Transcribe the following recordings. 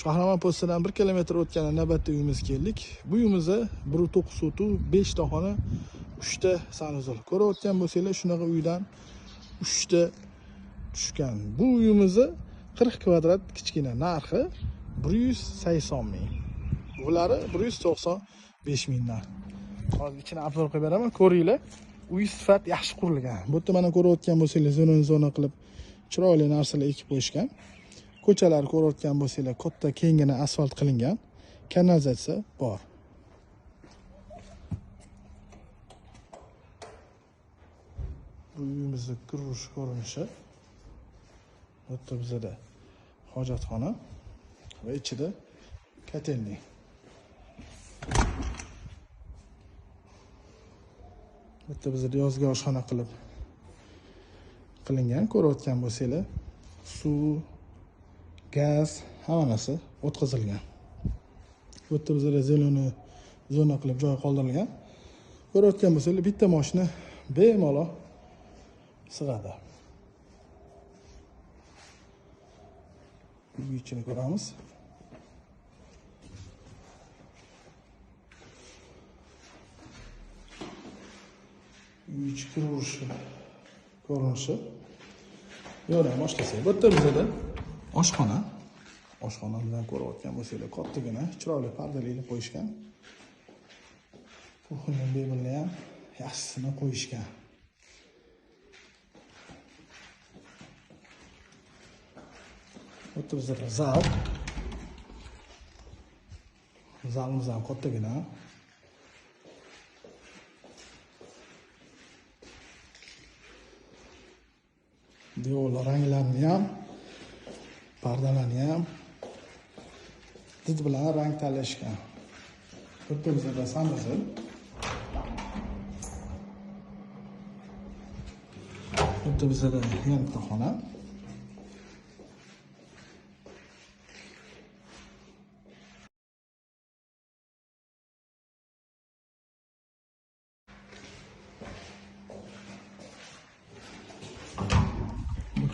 Qahramon postidan 1 kilometr o'tgan navbatda uyimizga keldik. Bu uyimizda 1.9 sotu, 5 ta xona, 3 ta sanuzul. Ko'rayotgan bo'lsanglar, shunaqa uydan 3 ta tushgan. Bu uyimizni 40 kvadrat kichkina, narxi 180 ming. Bularni 195 mingdan. Hozir ichini obzor qilib beraman, ko'ringlar. Uy sifat yaxshi qurilgan. Bu yerda mana ko'rayotgan bo'lsanglar, zona qilib chiroyli narsalar ekib qo'yishgan. Ko'chalar ko'rayotgan bo'lsanglar, katta kengina asfalt qilingan. Kanalizatsiya bor. Bu uyimizning kirish ko'rinishi. Bu yerda bizda hojatxona va ichida kotelnik. Bu yerda bizda yozgi oshxona qilib qilingan. Ko'rayotgan bo'lsanglar, suv, gaz, hamma narsa o'tkazilgan. Bu yerda bizda zeleniy zona qilib joy qoldirilgan. Ko'rayotgan bo'lsanglar, bitta mashina bemalol sig'adi. Uy ichini ko'ramiz. Uy ichi ko'rinishi. Yo'ldan boshlasak, bu yerda bizda oshxona. Oshxonadan ko'rayotgan bo'lsanglar, kattagina, chiroyli pardalarni qo'yishgan. Kuxnya mebelni ham yaxshisini qo'yishgan. Bu yerda bizda zal. Zalimiz ham kattagina. Devorlar ranglarini ham, pardalarni ham did bilan rang tanlashgan. Bu yerda bizda sanuzul. Bu yerda bizda yana bitta xona.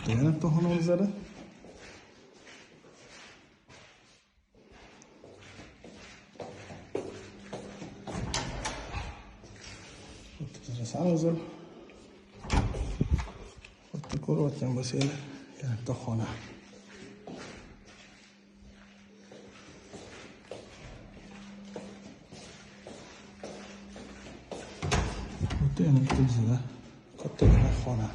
Yana bitta xonamiz bor. Bitta sanuzul. Bitta ko'rayotgan bo'lsanglar, yana bitta xona. Bitta yana bitta bizda kattagina xona.